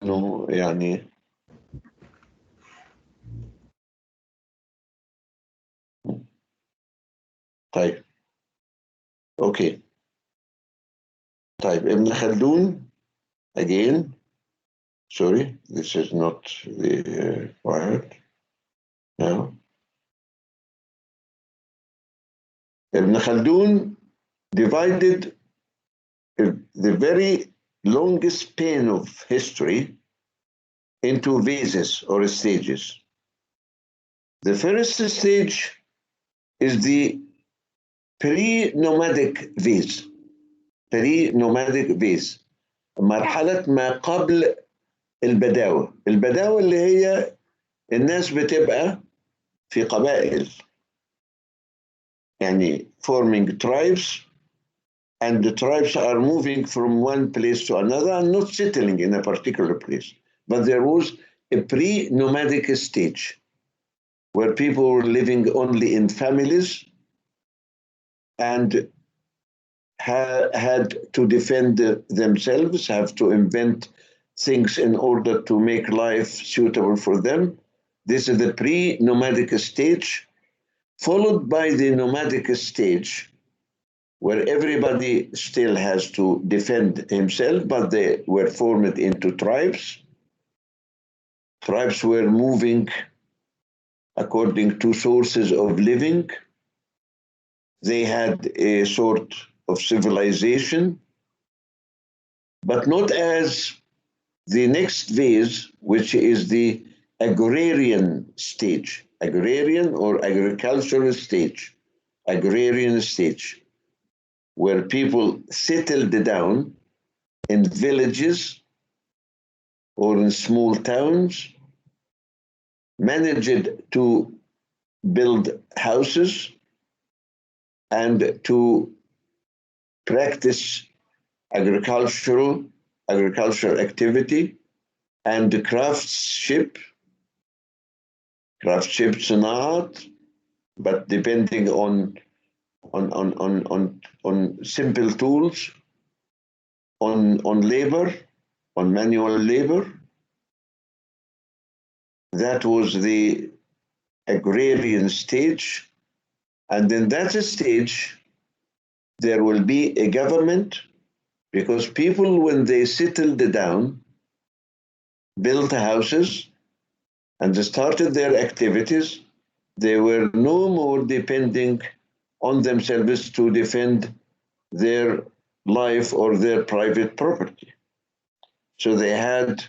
إنه يعني طيب أوكي. طيب ابن خلدون again, sorry, this is not the required. No. Ibn Khaldun divided the very longest span of history into phases or stages. The first stage is the pre-nomadic phase. Pre-nomadic phase. مرحلة ما قبل البداوة. البداوة اللي هي الناس بتبقى في قبائل. يعني forming tribes, and the tribes are moving from one place to another and not settling in a particular place. But there was a pre-nomadic stage where people were living only in families and had to defend themselves, have to invent things in order to make life suitable for them. This is the pre-nomadic stage, followed by the nomadic stage, where everybody still has to defend himself, but they were formed into tribes. Tribes were moving according to sources of living. They had a sort of civilization, but not as the next phase, which is the agrarian stage, agrarian or agricultural stage, agrarian stage, where people settled down in villages or in small towns, managed to build houses and to practice agricultural activity and craftsmanship صناعات, but depending on simple tools, on labor, on manual labor. That was the agrarian stage. And in that stage, there will be a government, because people, when they settled down, built houses and started their activities, they were no more depending on themselves to defend their life or their private property. So they had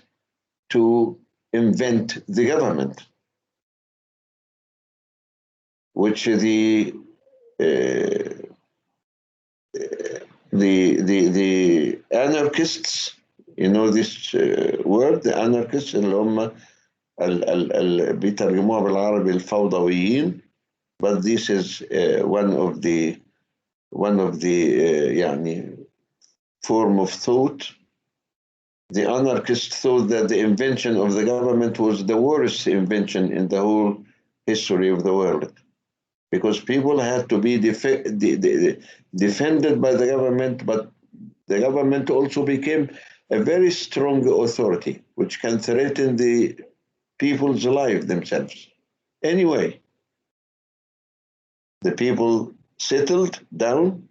to invent the government, which the anarchists, you know this word, the anarchists اللي هم بيترجموها بالعربي الفوضويين, but this is one of the يعني form of thought. The anarchists thought that the invention of the government was the worst invention in the whole history of the world, because people had to be defended by the government, but the government also became a very strong authority, which can threaten the people's life themselves. Anyway, the people settled down,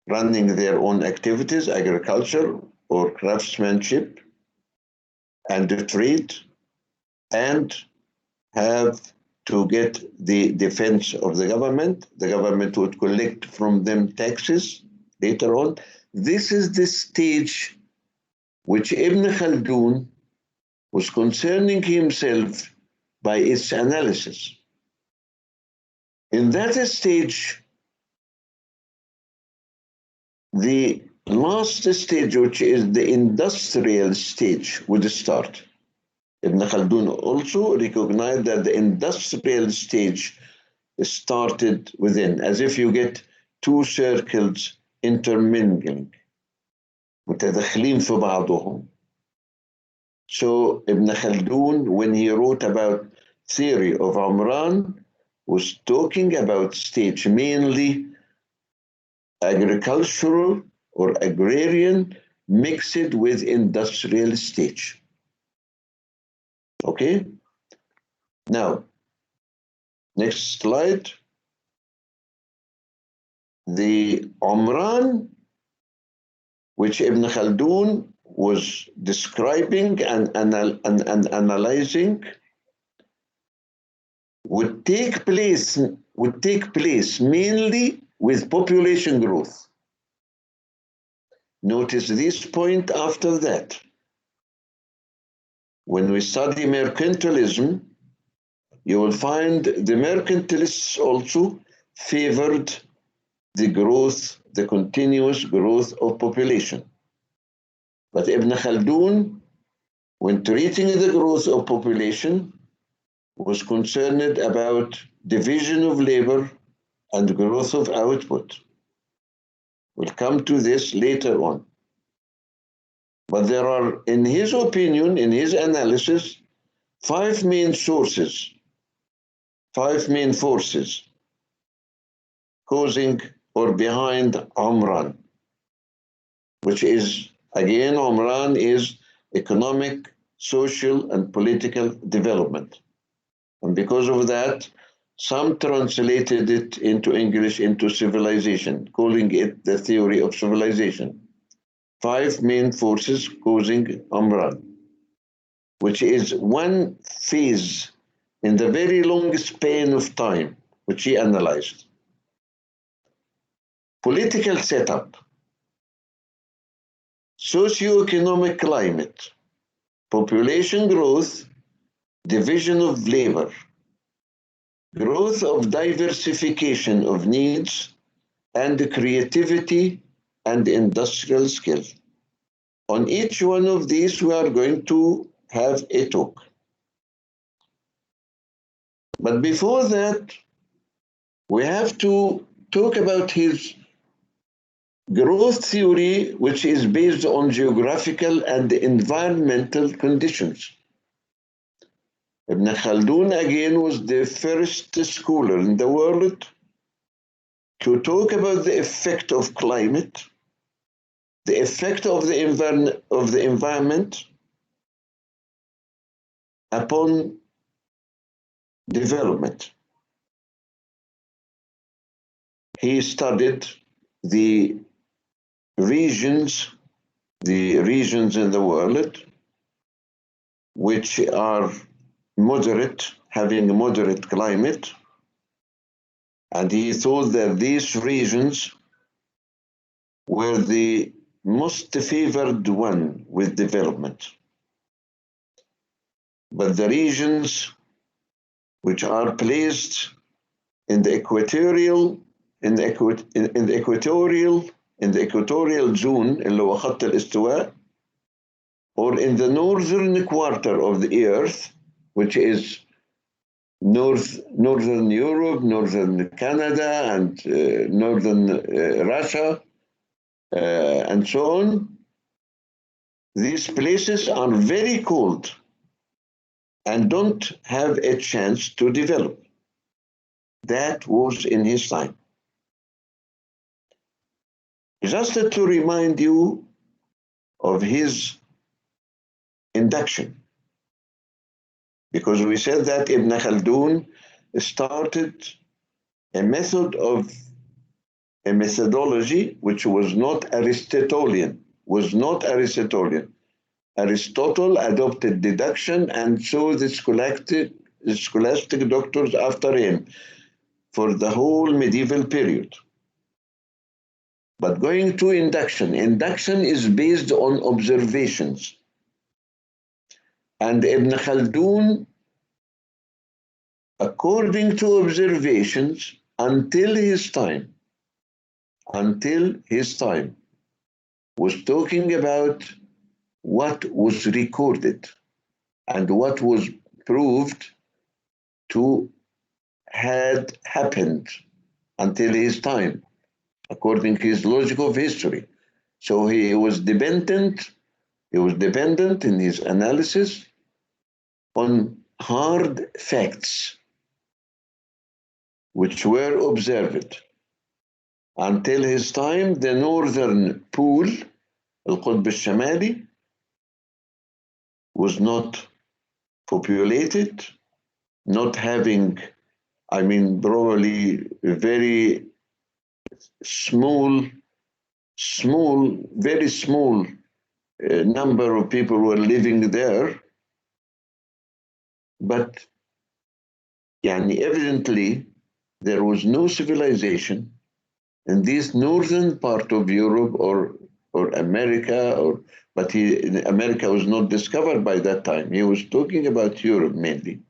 running their own activities, agriculture or craftsmanship and trade, and have to get the defense of the government. The government would collect from them taxes later on. This is the stage which Ibn Khaldun was concerning himself by its analysis. In that stage, the last stage, which is the industrial stage, would start. Ibn Khaldun also recognized that the industrial stage started within, as if you get two circles intermingling, متداخلين في بعضهم. So Ibn Khaldun, when he wrote about theory of Umran, was talking about stage mainly agricultural or agrarian, mixed with industrial stage. Okay? Now, next slide. The Umran, which Ibn Khaldun was describing and analyzing, would take place mainly with population growth. Notice this point after that. When we study mercantilism, you will find the mercantilists also favored the growth, the continuous growth of population. But Ibn Khaldun, when treating the growth of population, was concerned about division of labor and growth of output. We'll come to this later on. But there are, in his opinion, in his analysis, five main forces causing or behind Umran, which is, again, Umran is economic, social, and political development. And because of that, some translated it into English into civilization, calling it the theory of civilization. Five main forces causing Umran, which is one phase in the very long span of time, which he analyzed. Political setup, socioeconomic climate, population growth, division of labor, growth of diversification of needs, and creativity and industrial skill. On each one of these, we are going to have a talk. But before that, we have to talk about his growth theory, which is based on geographical and environmental conditions. Ibn Khaldun, again, was the first scholar in the world to talk about the effect of climate, the effect of the environment upon development. He studied the regions in the world which are moderate, having a moderate climate, and he thought that these regions were the most favored one with development. But the regions which are placed in the equatorial zone, اللي هو خط الاستواء, or in the northern quarter of the earth, which is northern Europe, northern Canada, and northern Russia, and so on. These places are very cold and don't have a chance to develop. That was in his time. Just to remind you of his induction, because we said that Ibn Khaldun started a methodology which was not Aristotelian. Aristotle adopted deduction, and so the scholastic doctors after him for the whole medieval period. But going to induction is based on observations. And Ibn Khaldun, according to observations, until his time, was talking about what was recorded and what was proved to had happened until his time, according to his logic of history. So he was dependent in his analysis on hard facts which were observed. Until his time, the northern pool القطب الشمالي was not populated, not having, I mean, probably a very very small number of people were living there. But yani, evidently, there was no civilization in this northern part of Europe or America, but America was not discovered by that time. He was talking about Europe mainly.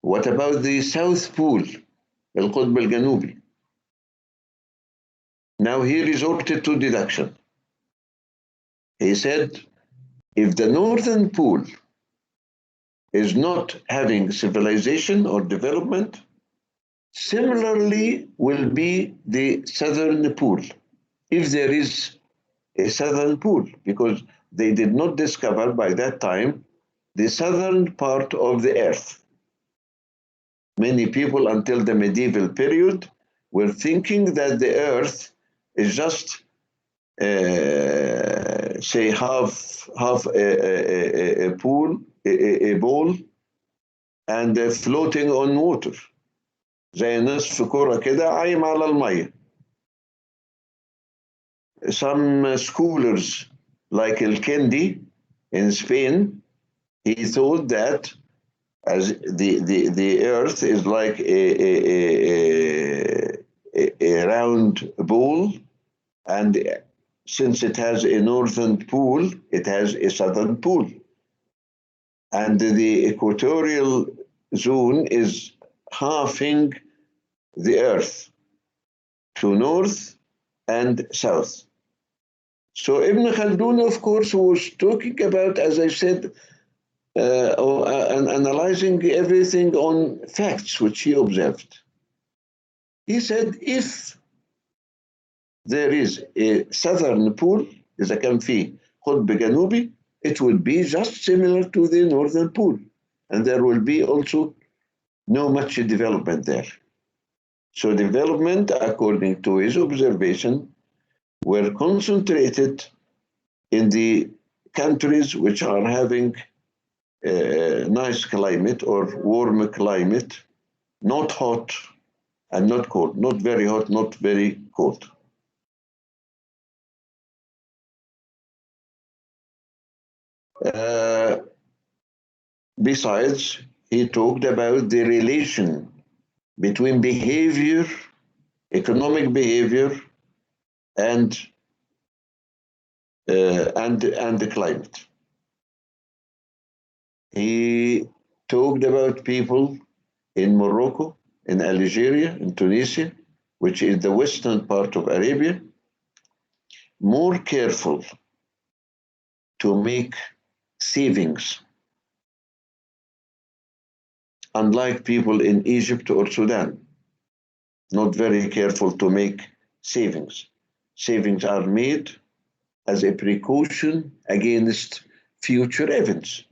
What about the South Pole, القطب الجنوبي? Now he resorted to deduction. He said, if the northern pole is not having civilization or development, similarly will be the southern pole, if there is a southern pole, because they did not discover by that time the southern part of the earth. Many people until the medieval period were thinking that the earth is just say half a pool, a bowl, and floating on water. زي نصف كرة كده عايم على المية. Some scholars like El-Kendi in Spain, he thought that as the earth is like a round ball, and since it has a northern pole, it has a southern pole. And the equatorial zone is halving the earth to north and south. So Ibn Khaldun, of course, was talking about, as I said, and analyzing everything on facts which he observed. He said, if there is a southern pole, إذا كان فيه قطب جنوبي, it will be just similar to the northern pole, and there will be also no much development there. So development, according to his observation, were concentrated in the countries which are having a nice climate or warm climate, not hot and not cold, not very hot, not very cold. Besides, he talked about the relation between behavior, economic behavior, and the climate. He talked about people in Morocco, in Algeria, in Tunisia, which is the western part of Arabia, more careful to make savings, unlike people in Egypt or Sudan, not very careful to make savings. Savings are made as a precaution against future events.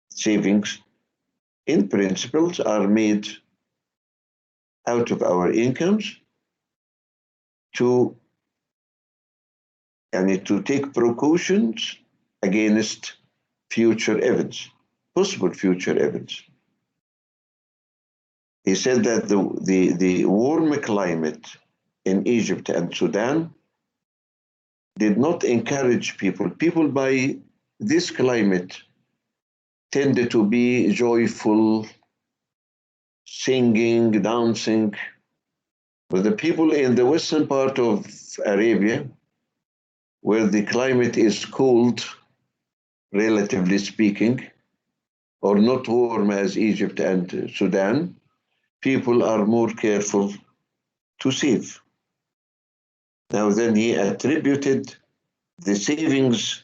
Savings, in principles, are made out of our incomes to take precautions against future events, possible future events. He said that the warm climate in Egypt and Sudan did not encourage people. People by this climate tended to be joyful, singing, dancing. But the people in the western part of Arabia, where the climate is cold, relatively speaking, or not warm as Egypt and Sudan, people are more careful to save. Now then he attributed the savings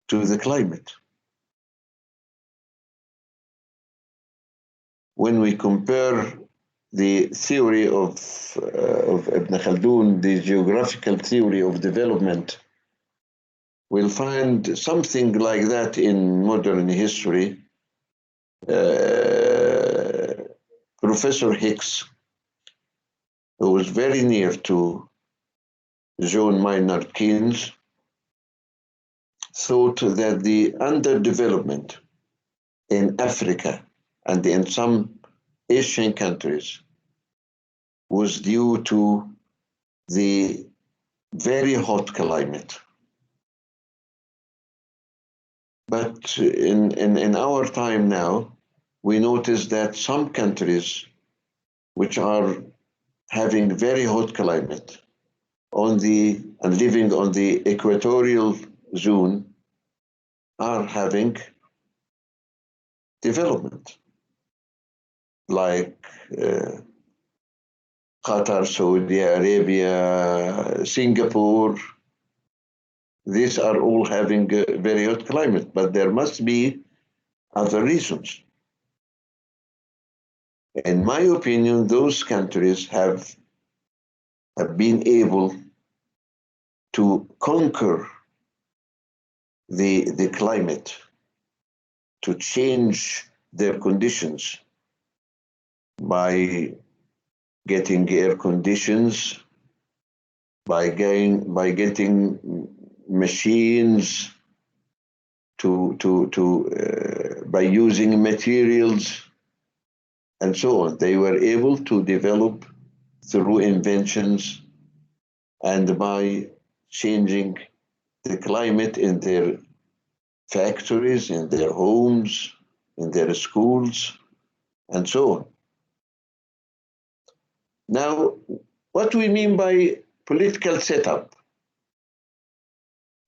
to the climate. When we compare the theory of Ibn Khaldun, the geographical theory of development, we'll find something like that in modern history. Professor Hicks, who was very near to John Maynard Keynes, thought that the underdevelopment in Africa and in some Asian countries was due to the very hot climate. But in our time now, we notice that some countries which are having very hot climate and living on the equatorial zone are having development, like Qatar, Saudi Arabia, Singapore. These are all having a very hot climate, but there must be other reasons. In my opinion, those countries have been able to conquer the climate, to change their conditions by getting air conditions, by getting machines, by using materials and so on. They were able to develop through inventions and by changing the climate in their factories, in their homes, in their schools, and so on. Now, what do we mean by political setup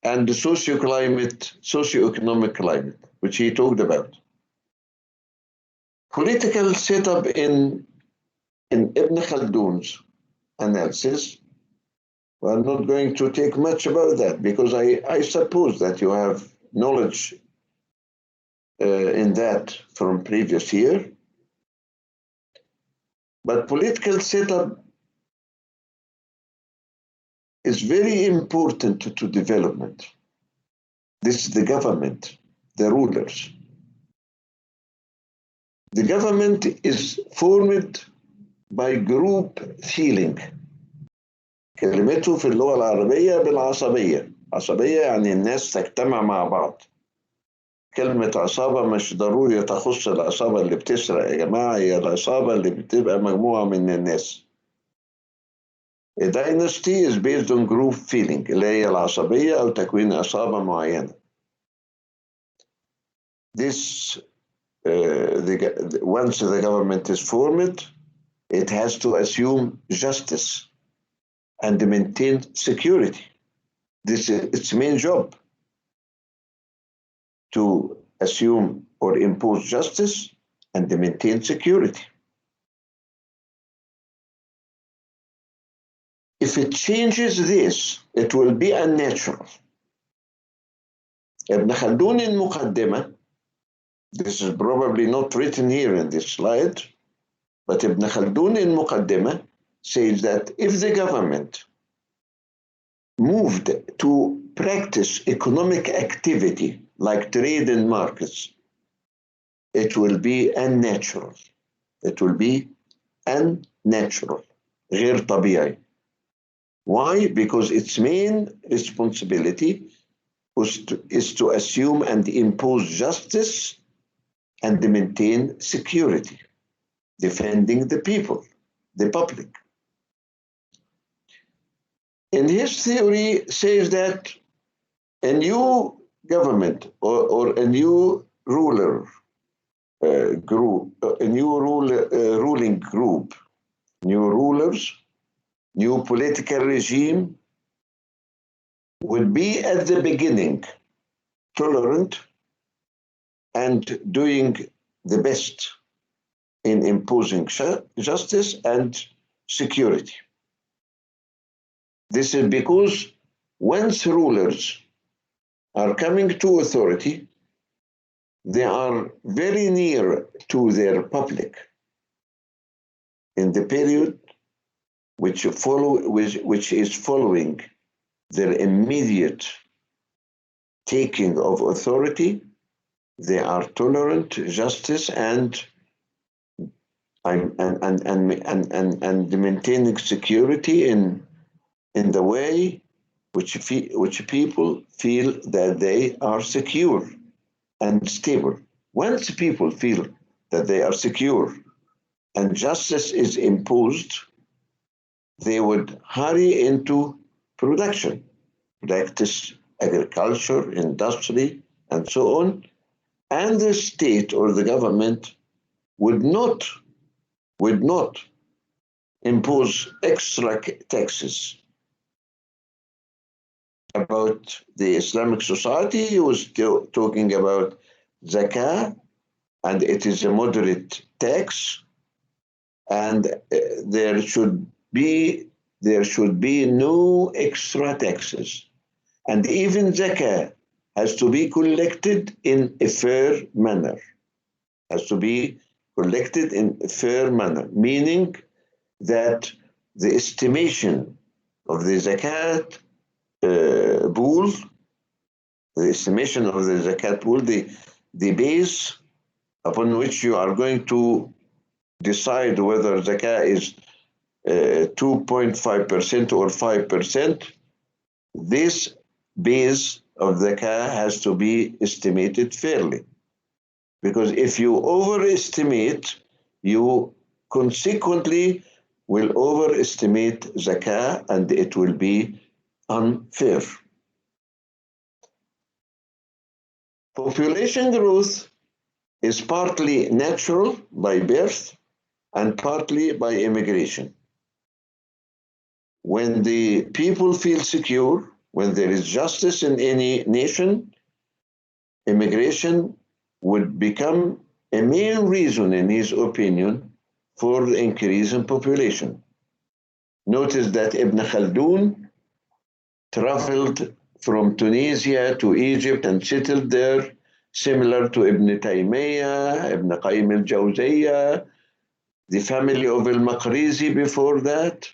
and the socioeconomic climate, which he talked about? Political setup in Ibn Khaldun's analysis, well, I'm not going to take much about that because I suppose that you have knowledge in that from previous year. But political setup is very important to development. This is the government, the rulers. The government is formed by group feeling. كلمته في اللغة العربية بالعصبية. عصبية يعني الناس تجتمع مع بعض. كلمة عصابة مش ضروري تخص العصابة اللي بتسرق يا جماعة، هي العصابة اللي بتبقى مجموعة من الناس. A dynasty is based on group feeling اللي هي العصبية أو تكوين عصابة معينة. This once the government is formed, it has to assume justice and maintain security. This is its main job, to assume or impose justice and maintain security. If it changes this, it will be unnatural. Ibn Khaldun in Muqaddimah, this is probably not written here in this slide, but Ibn Khaldun in Muqaddimah says that if the government moved to practice economic activity like trade in markets, it will be unnatural. It will be unnatural, غير طبيعي. Why? Because its main responsibility is to assume and impose justice and maintain security, defending the people, the public. And his theory says that a new government or a new ruler group, a new ruling group, new rulers, new political regime would be at the beginning tolerant and doing the best in imposing justice and security. This is because once rulers are coming to authority, they are very near to their public in the period which is following their immediate taking of authority. They are tolerant, justice, and maintaining security in the way which people feel that they are secure and stable. Once people feel that they are secure and justice is imposed, they would hurry into production, practice agriculture, industry, and so on. And the state or the government would not impose extra taxes. About the Islamic society, he was talking about zakah, and it is a moderate tax, and there should be no extra taxes, and even zakah has to be collected in a fair manner. Has to be collected in a fair manner, meaning that the estimation of the zakat pool, the estimation of the zakat pool, the base upon which you are going to decide whether zakah is 2.5% or 5%, this base of zakah has to be estimated fairly. Because if you overestimate, you consequently will overestimate zakah and it will be unfair. Population growth is partly natural by birth and partly by immigration. When the people feel secure, when there is justice in any nation, immigration would become a main reason, in his opinion, for the increase in population. Notice that Ibn Khaldun traveled from Tunisia to Egypt and settled there, similar to Ibn Taymiyyah, Ibn Qayyim al-Jawziyah, the family of al-Maqrizi before that.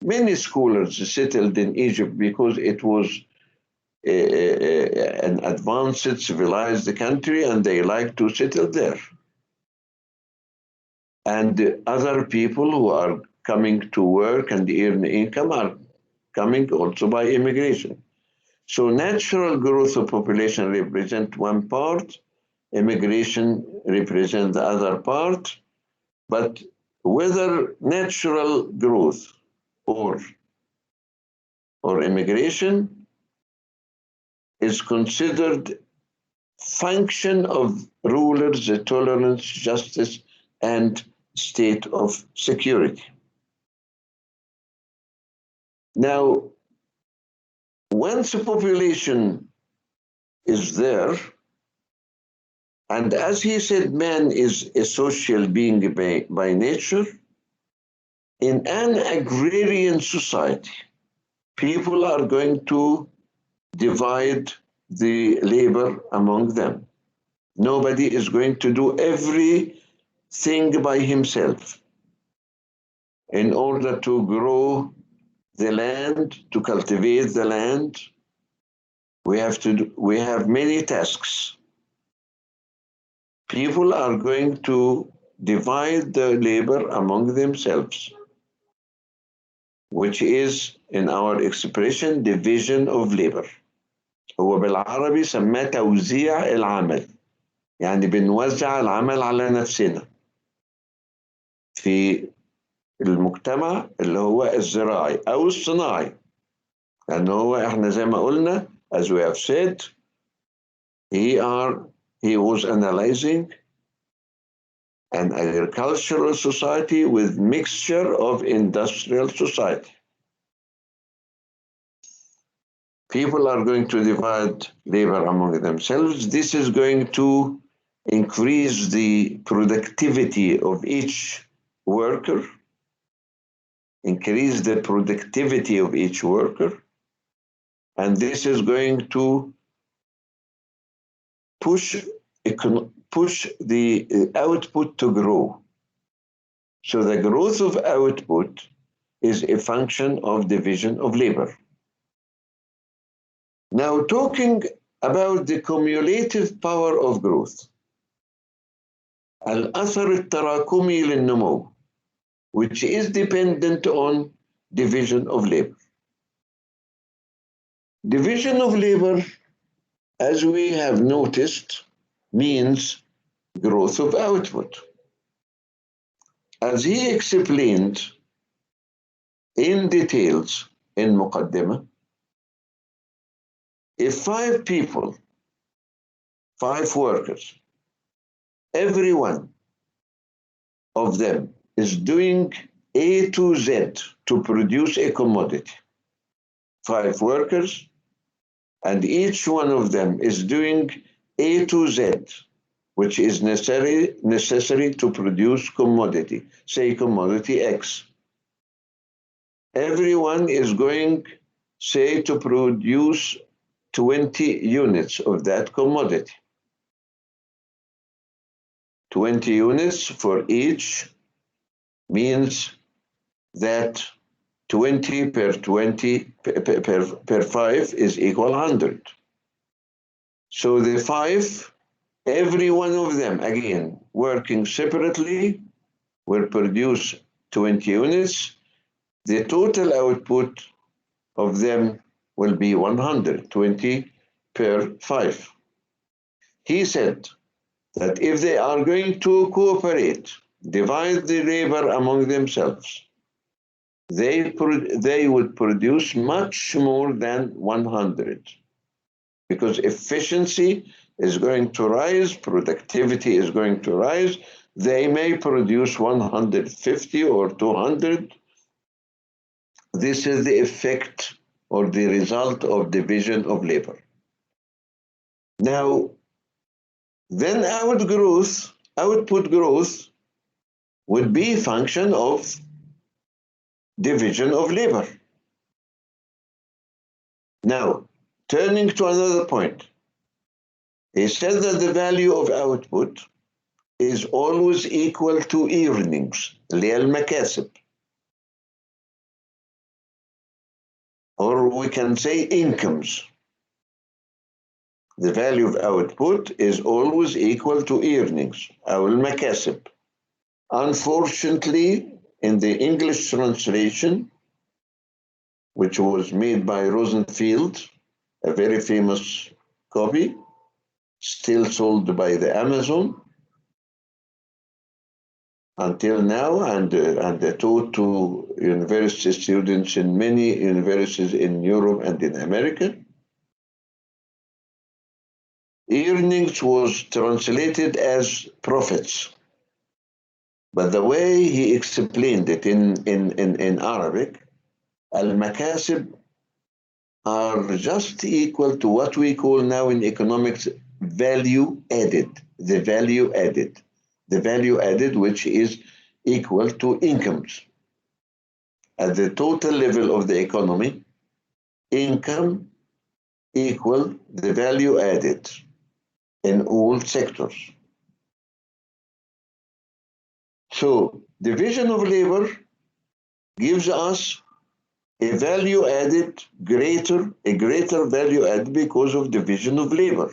Many scholars settled in Egypt because it was an advanced, civilized country and they like to settle there. And other people who are coming to work and earn income are coming also by immigration. So natural growth of population represent one part, immigration represent the other part, but whether natural growth or immigration is considered function of rulers, tolerance, justice, and state of security. Now, once a population is there, and as he said, man is a social being by nature, in an agrarian society, people are going to divide the labor among them. Nobody is going to do everything by himself. In order to grow the land, to cultivate the land, we have many tasks. People are going to divide the labor among themselves, which is in our expression division of labor. هو بالعربي سماه توزيع العمل، يعني بنوزع العمل على نفسنا في المجتمع اللي هو الزراعي أو الصناعي، لأن هو إحنا زي ما قلنا as we have said he was analyzing an agricultural society with mixture of industrial society. People are going to divide labor among themselves. This is going to increase the productivity of each worker, increase the productivity of each worker, and this is going to push the output to grow. So the growth of output is a function of division of labor. Now, talking about the cumulative power of growth, الأثر التراكمي للنمو, which is dependent on division of labor. Division of labor, as we have noticed, means growth of output. As he explained in details in Muqaddimah, if 5 people, 5 workers, every one of them is doing A to Z to produce a commodity, 5 workers, and each one of them is doing A to Z, which is necessary to produce commodity, say commodity X. Everyone is going, say, to produce 20 units of that commodity. 20 units for each means that 20 per 20 per 5 is equal 100. So the 5, every one of them, again, working separately, will produce 20 units. The total output of them will be 120 per 5. He said that if they are going to cooperate, divide the labor among themselves, they would produce much more than 100, because efficiency is going to rise, productivity is going to rise. They may produce 150 or 200. This is the effect or the result of division of labor. Now, then output growth would be a function of division of labor. Now, turning to another point, he said that the value of output is always equal to earnings, اللي هي المكاسب. Or we can say incomes. The value of output is always equal to earnings, أو المكاسب. Unfortunately, in the English translation, which was made by Rosenfield, a very famous copy, still sold by the Amazon until now, and taught to university students in many universities in Europe and in America. Earnings was translated as profits. But the way he explained it in Arabic, al-makasib are just equal to what we call now in economics value added, the value added. The value added, which is equal to incomes. At the total level of the economy, income equal the value added in all sectors. So division of labor gives us a value added a greater value added because of division of labor.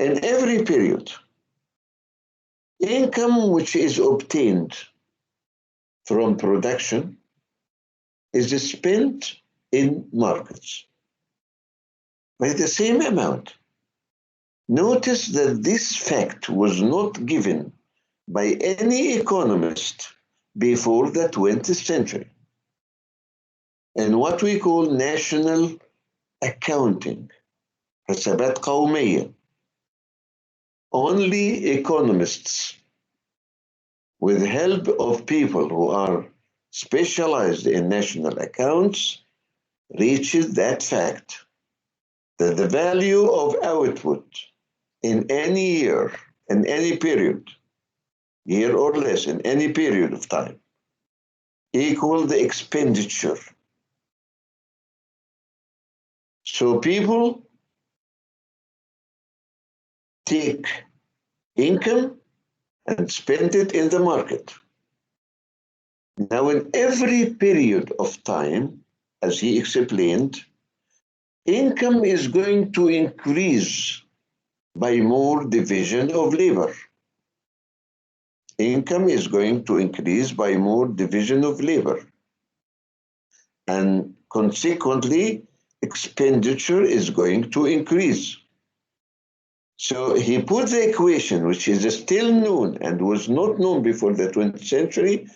In every period, income which is obtained from production is spent in markets by the same amount. Notice that this fact was not given by any economist before the 20th century. In what we call national accounting, حسابات قومية, only economists, with help of people who are specialized in national accounts, reached that fact that the value of output in any year, in any period, year or less, in any period of time, equal the expenditure. So people take income and spend it in the market. Now, in every period of time, as he explained, income is going to increase by more division of labor. Income is going to increase by more division of labor. And Consequently, expenditure is going to increase. So he put the equation, which is still known and was not known before the 20th century,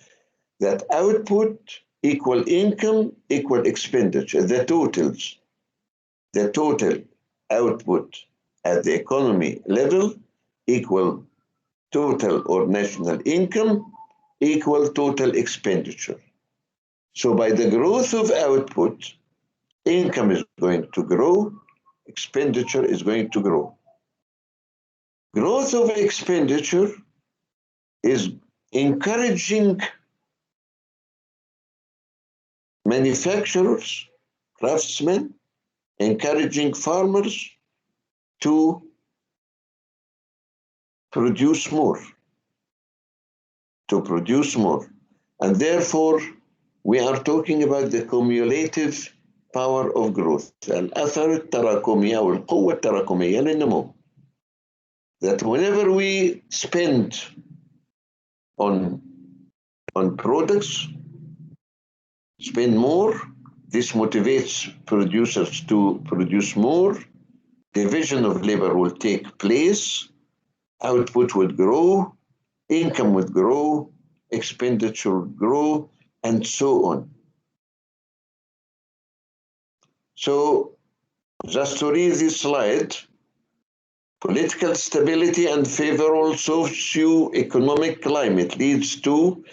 that output equal income equal expenditure, the total output at the economy level equal total or national income equal total expenditure. So by the growth of output, income is going to grow, expenditure is going to grow. Growth of expenditure is encouraging manufacturers, craftsmen, encouraging farmers to produce more, to produce more. And therefore, we are talking about the cumulative power of growth. الأثر التراكمي أو القوة التراكمية للنمو. That whenever we spend on products, spend more, this motivates producers to produce more, division of labor will take place, output would grow, income would grow, expenditure would grow, and so on. So, just to read this slide, political stability and favorable socio-economic climate leads to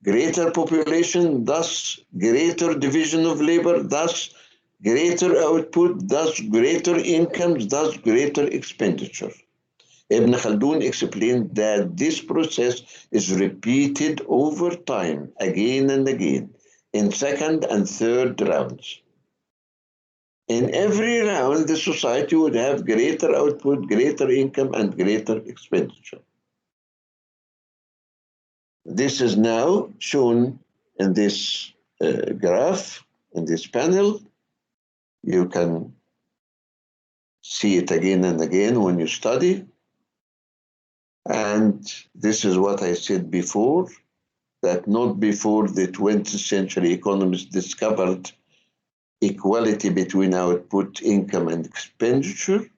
greater population, thus greater division of labor, thus greater output, thus greater incomes, thus greater expenditure. Ibn Khaldun explained that this process is repeated over time, again and again, in second and third rounds. In every round, the society would have greater output, greater income, and greater expenditure. This is now shown in this graph, in this panel. You can see it again and again when you study. And this is what I said before, that not before the 20th century economists discovered equality between output, income, and expenditure.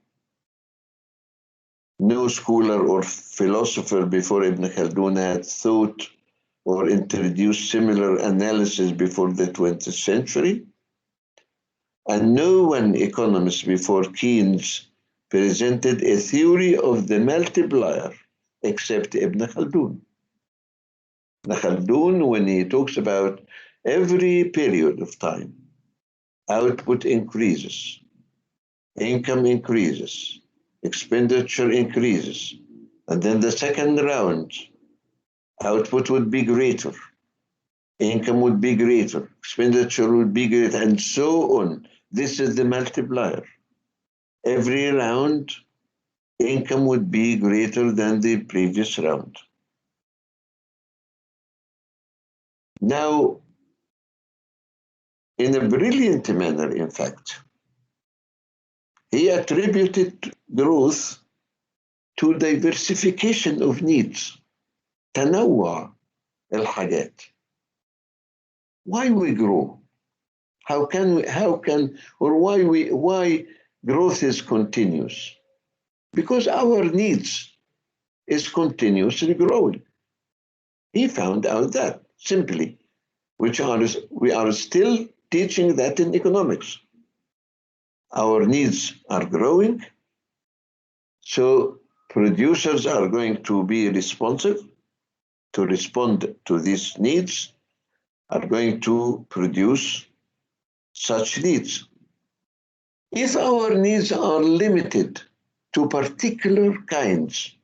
No scholar or philosopher before Ibn Khaldun had thought or introduced similar analysis before the 20th century. And no one economist before Keynes presented a theory of the multiplier except Ibn Khaldun. Ibn Khaldun, when he talks about every period of time, output increases, income increases, expenditure increases, and then the second round, output would be greater, income would be greater, expenditure would be greater, and so on. This is the multiplier. Every round, income would be greater than the previous round. Now, in a brilliant manner, in fact, he attributed growth to diversification of needs. تنوع الحاجات. Why we grow? How why growth is continuous? Because our needs is continuously growing. He found out that simply, we are still teaching that in economics. Our needs are growing, so producers are going to be responsive to respond to these needs, are going to produce such needs. If our needs are limited to particular kinds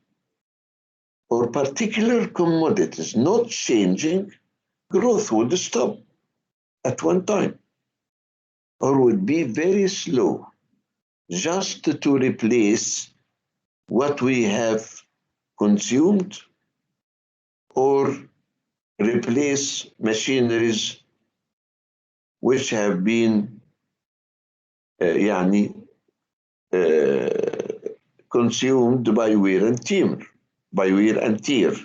or particular commodities not changing, growth would stop at one time or would be very slow, just to replace what we have consumed or replace machineries which have been consumed by wear and tear.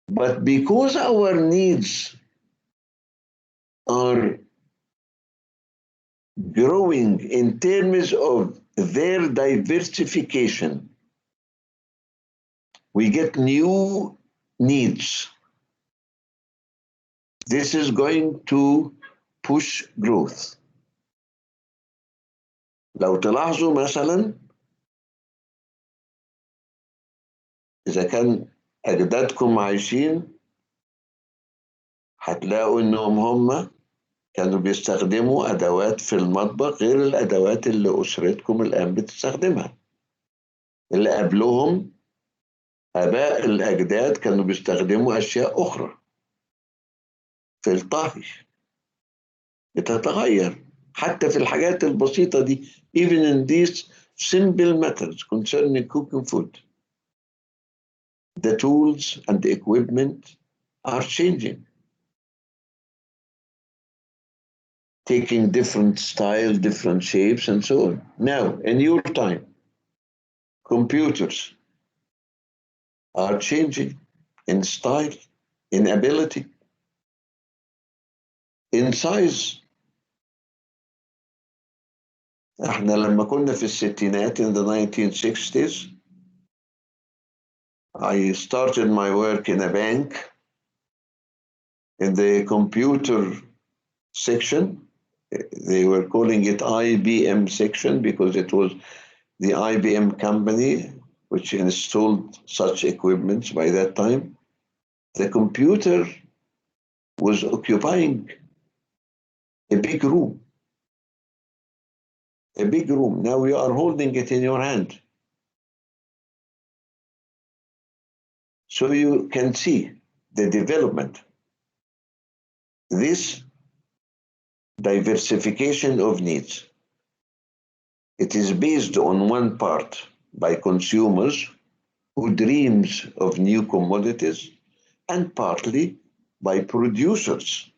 But because our needs are growing in terms of their diversification. We get new needs. This is going to push growth. لو تلاحظوا مثلا إذا كان أجدادكم عايشين هتلاقوا إنهم هم كانوا بيستخدموا أدوات في المطبخ غير الأدوات اللي أسرتكم الآن بتستخدمها. اللي قبلهم آباء الأجداد كانوا بيستخدموا أشياء أخرى في الطهي. بتتغير حتى في الحاجات البسيطة دي. Even in these simple matters concerning cooking food, the tools and the equipment are changing, taking different styles, different shapes, and so on. Now, in your time, computers are changing in style, in ability, in size. احنا لما كنا في الستينات in the 1960s, I started my work in a bank in the computer section. They were calling it IBM section because it was the IBM company which installed such equipment by that time. The computer was occupying a big room. A big room. Now you are holding it in your hand. So you can see the development. This diversification of needs. It is based on one part by consumers who dreams of new commodities, and partly by producers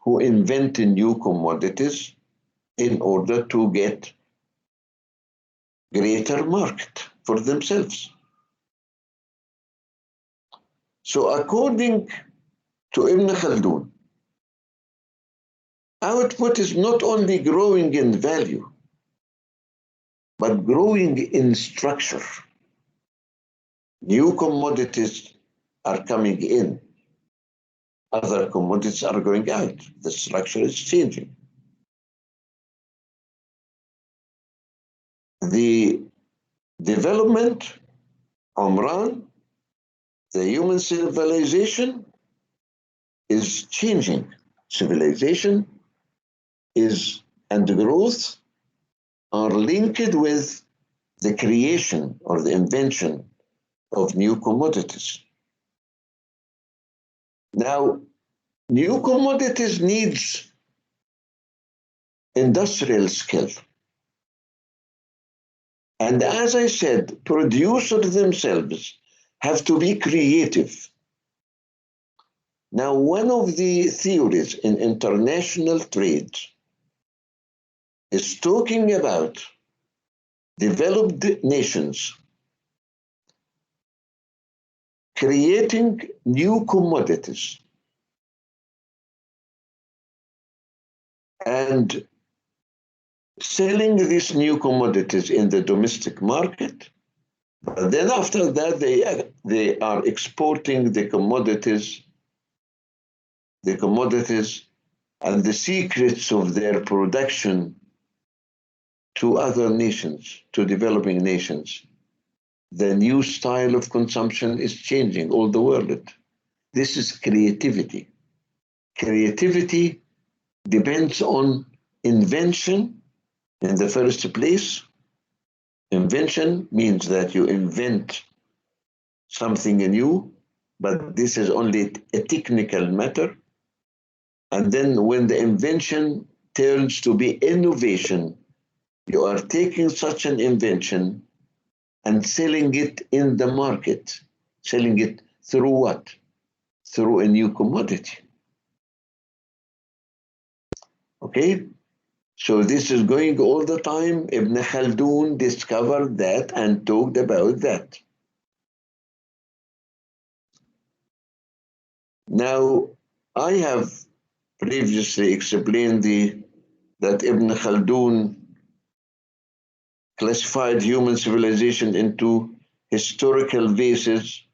who invent new commodities in order to get greater market for themselves. So according to Ibn Khaldun, output is not only growing in value, but growing in structure. New commodities are coming in. Other commodities are going out. The structure is changing. The development, Umran, the human civilization is changing. Civilization is and growth are linked with the creation or the invention of new commodities. Now, new commodities needs industrial skill. And as I said, producers themselves have to be creative. Now, one of the theories in international trade is talking about developed nations creating new commodities and selling these new commodities in the domestic market. But then after that, they are exporting the commodities and the secrets of their production to other nations, to developing nations. The new style of consumption is changing all the world. This is creativity. Creativity depends on invention in the first place. Invention means that you invent something new, but this is only a technical matter. And then when the invention turns to be innovation, you are taking such an invention and selling it in the market. Selling it through what? Through a new commodity. Okay? So this is going all the time. Ibn Khaldun discovered that and talked about that. Now, I have previously explained that Ibn Khaldun classified human civilization into historical phases,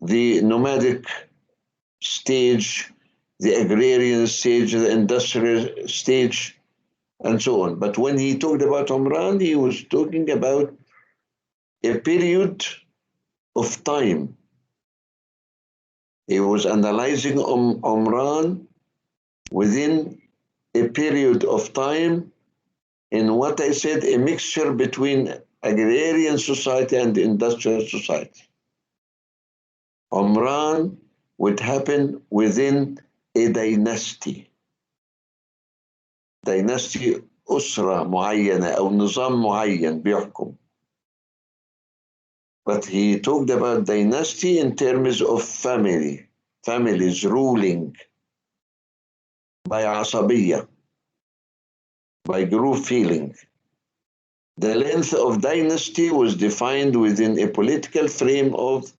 the nomadic stage, the agrarian stage, the industrial stage, and so on. But when he talked about Umran, he was talking about a period of time. He was analyzing Umran within a period of time in what I said, a mixture between agrarian society and industrial society. Umran would happen within a dynasty. Dynasty أسرة معينة أو نظام معين بيحكم. But he talked about dynasty in terms of families ruling by عصبية, by group feeling. The length of dynasty was defined within a political frame of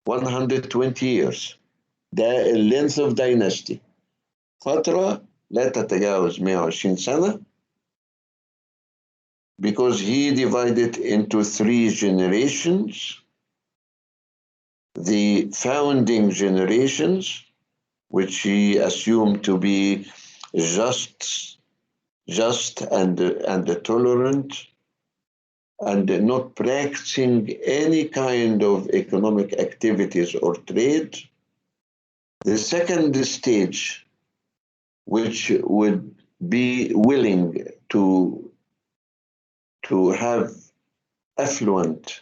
120 years. ده length of dynasty. فترة لا تتجاوز 120 سنة, because he divided into 3 generations. The founding generations, which he assumed to be just and tolerant, and not practicing any kind of economic activities or trade. The second stage, which would be willing to have affluent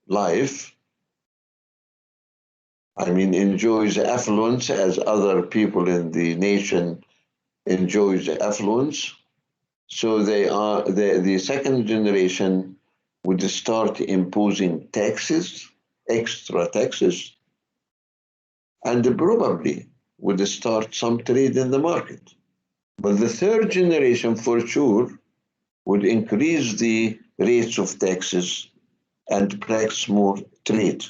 life, I mean enjoys affluence as other people in the nation enjoys affluence. So the second generation would start imposing taxes, extra taxes, and probably would start some trade in the market. But the third generation, for sure, would increase the rates of taxes and practice more trade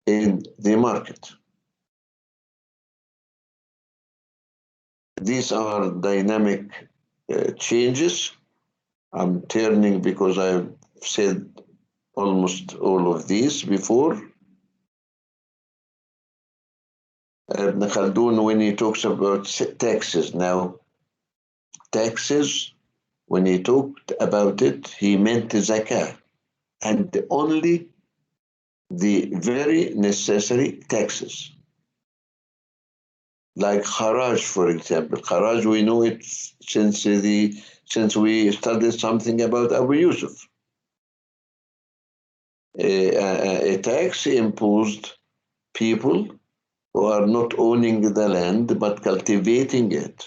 in the market. These are dynamic changes. I'm turning because I've said almost all of these before. Ibn Khaldun, when he talks about taxes now, taxes, when he talked about it, he meant zakah, and only the very necessary taxes. Like Kharaj, for example. Kharaj, we know it since we studied something about Abu Yusuf. A tax imposed people who are not owning the land but cultivating it,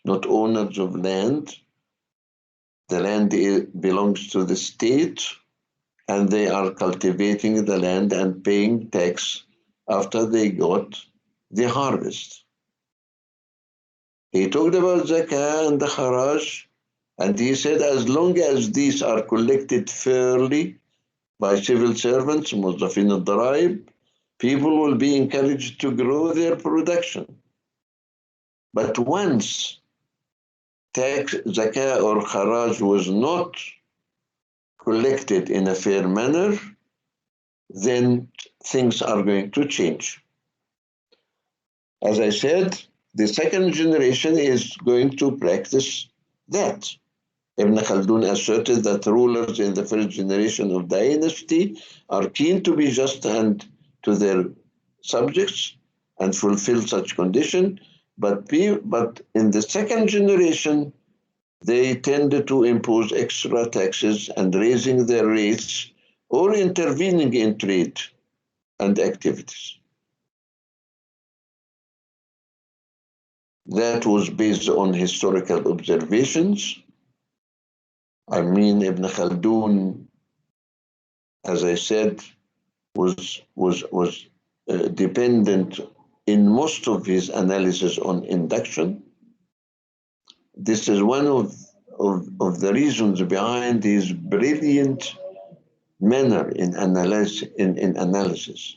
not owners of land. The land belongs to the state, and they are cultivating the land and paying tax after they got the harvest. He talked about zakah and the kharaj, and he said as long as these are collected fairly by civil servants, muzaffin al-daraib, people will be encouraged to grow their production. But once tax, zakah or kharaj was not collected in a fair manner, then things are going to change. As I said, the second generation is going to practice that. Ibn Khaldun asserted that rulers in the first generation of dynasty are keen to be just and to their subjects and fulfill such condition, but in the second generation, they tended to impose extra taxes and raising their rates or intervening in trade and activities. That was based on historical observations. I mean, Ibn Khaldun, as I said, was dependent in most of his analysis on induction. This is one of the reasons behind his brilliant manner in analysis.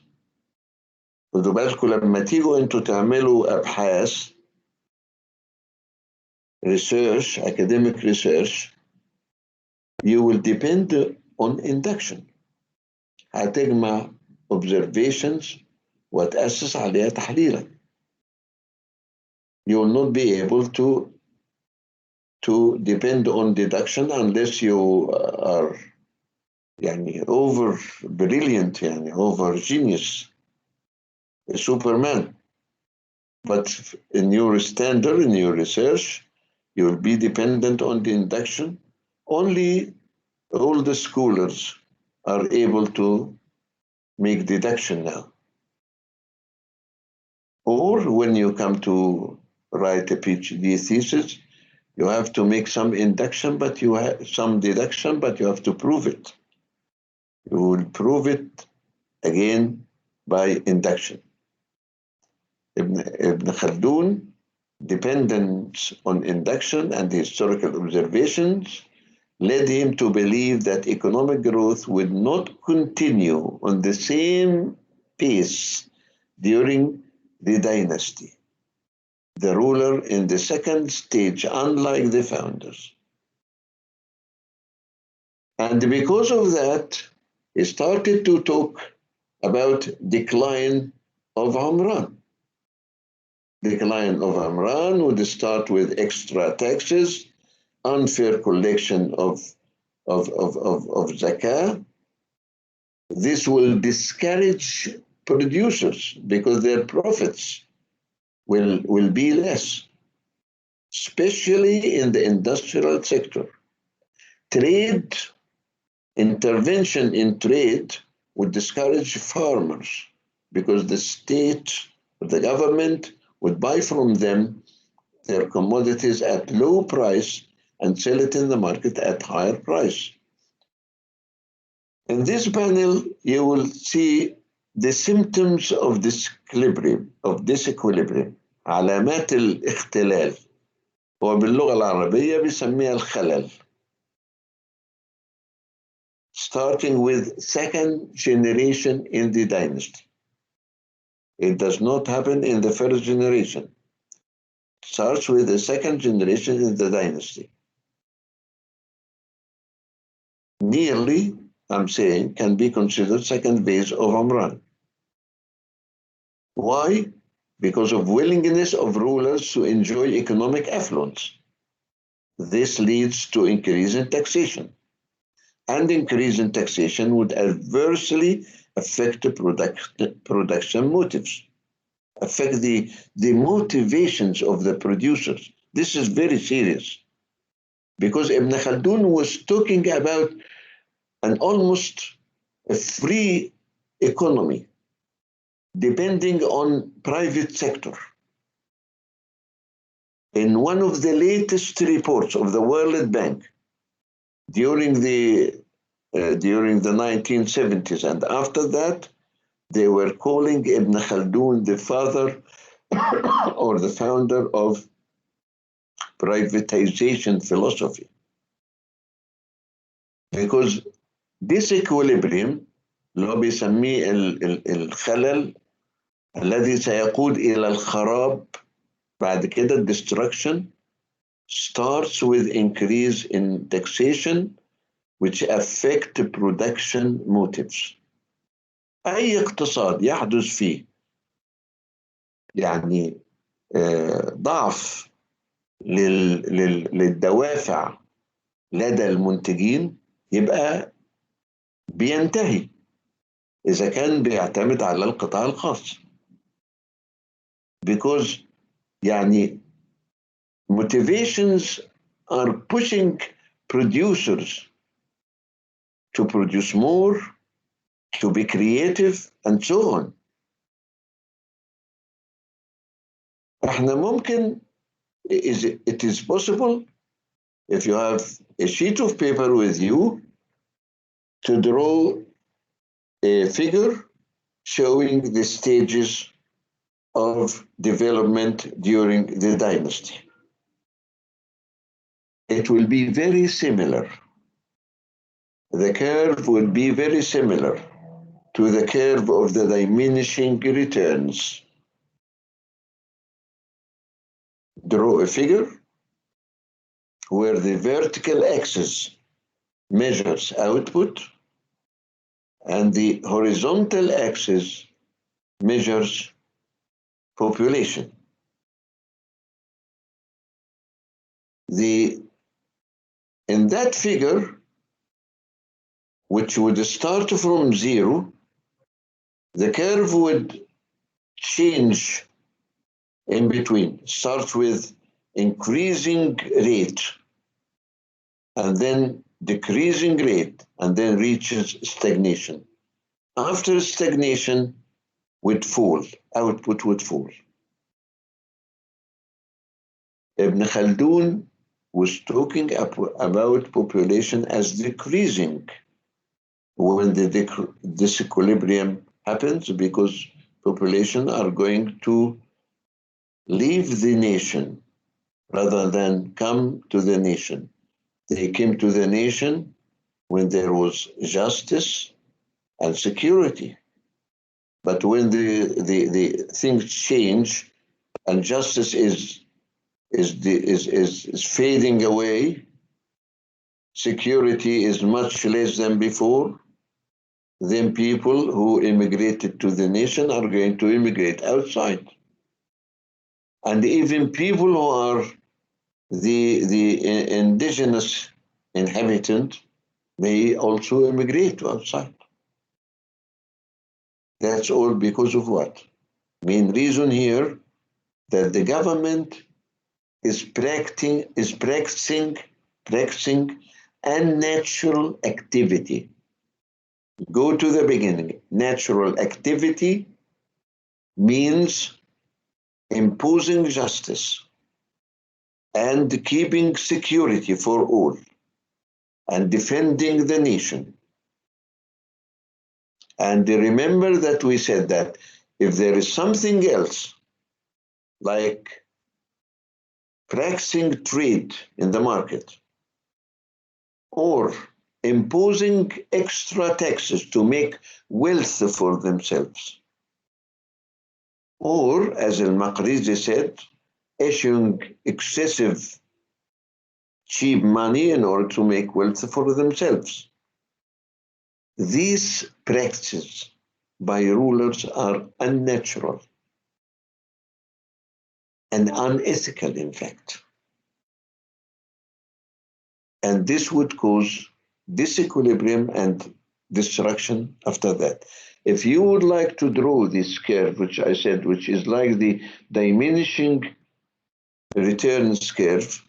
خدوا بالكم لما تيجوا انتوا تعملوا ابحاث research, academic research, you will depend on induction. هتجمع observations وتأسس عليها تحليلا. You will not be able to depend on deduction unless you are يعني over brilliant, يعني over genius, a superman. But in your standard, in your research, you will be dependent on the induction. Only all the scholars are able to make deduction now. Or when you come to write a PhD thesis, you have to make some induction, but you have some deduction, but you have to prove it. You will prove it again by induction. Ibn Khaldun, dependence on induction and historical observations, led him to believe that economic growth would not continue on the same pace during the dynasty. The ruler in the second stage, unlike the founders. And because of that, he started to talk about decline of Amran. Decline of Amran would start with extra taxes, unfair collection of zakah. This will discourage producers because their profits will be less, especially in the industrial sector. Trade, intervention in trade would discourage farmers because the state, the government would buy from them their commodities at low price and sell it in the market at higher price. In this panel, you will see the symptoms of disequilibrium, علامات الاختلال. هو باللغة العربية بيسميها الخلل. Starting with second generation in the dynasty. It does not happen in the first generation. It starts with the second generation in the dynasty. Nearly, I'm saying, can be considered second phase of Amran. Why? Because of willingness of rulers to enjoy economic affluence. This leads to increase in taxation. And increase in taxation would adversely affect the production motives, affect the motivations of the producers. This is very serious because Ibn Khaldun was talking about an almost a free economy depending on private sector. In one of the latest reports of the World Bank during the 1970s and after that, they were calling Ibn Khaldun the father or the founder of privatization philosophy. Because this equilibrium اللي هو بيسميه الخلل الذي سيقود إلى الخراب بعد كده destruction starts with increase in taxation which affect production motives. أي اقتصاد يحدث فيه يعني ضعف للدوافع لدى المنتجين يبقى بينتهي إذا كان بيعتمد على القطاع الخاص. Because يعني motivations are pushing producers to produce more, to be creative, and so on. احنا ممكن, it is possible, if you have a sheet of paper with you, to draw a figure showing the stages of development during the dynasty. It will be very similar. The curve will be very similar to the curve of the diminishing returns. Draw a figure where the vertical axis measures output and the horizontal axis measures population. In that figure, which would start from 0, the curve would change in between, start with increasing rate and then decreasing rate and then reaches stagnation. After stagnation would fall, output would fall. Ibn Khaldun was talking about population as decreasing when the disequilibrium happens, because population are going to leave the nation rather than come to the nation. They came to the nation when there was justice and security. But when the things change and justice is fading away, security is much less than before, then people who immigrated to the nation are going to immigrate outside. And even people who are the indigenous inhabitant may also immigrate to outside. That's all because of what? Main reason here that the government is practicing unnatural activity. Go to the beginning. Natural activity means imposing justice and keeping security for all and defending the nation. And remember that we said that if there is something else, like practicing trade in the market or imposing extra taxes to make wealth for themselves, or, as Al-Maqrizi said, issuing excessive cheap money in order to make wealth for themselves. These practices by rulers are unnatural and unethical, in fact. And this would cause disequilibrium and destruction after that. If you would like to draw this curve, which I said, which is like the diminishing returns curve,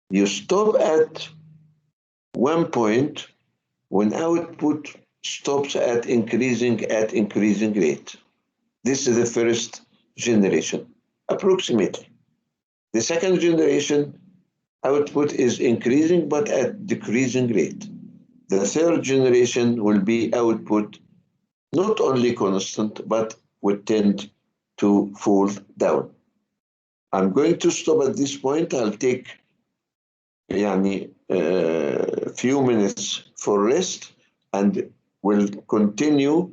you stop at one point when output stops at increasing rate. This is the first generation, approximately. The second generation, output is increasing but at decreasing rate. The third generation will be output not only constant but would tend to fall down. I'm going to stop at this point. I'll take a few minutes for rest and we'll continue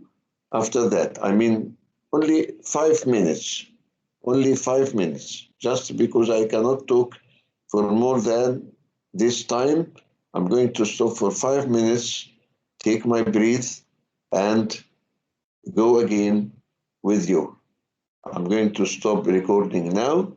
after that. I mean, only 5 minutes, just because I cannot talk for more than this time. I'm going to stop for 5 minutes, take my breath, and go again with you. I'm going to stop recording now.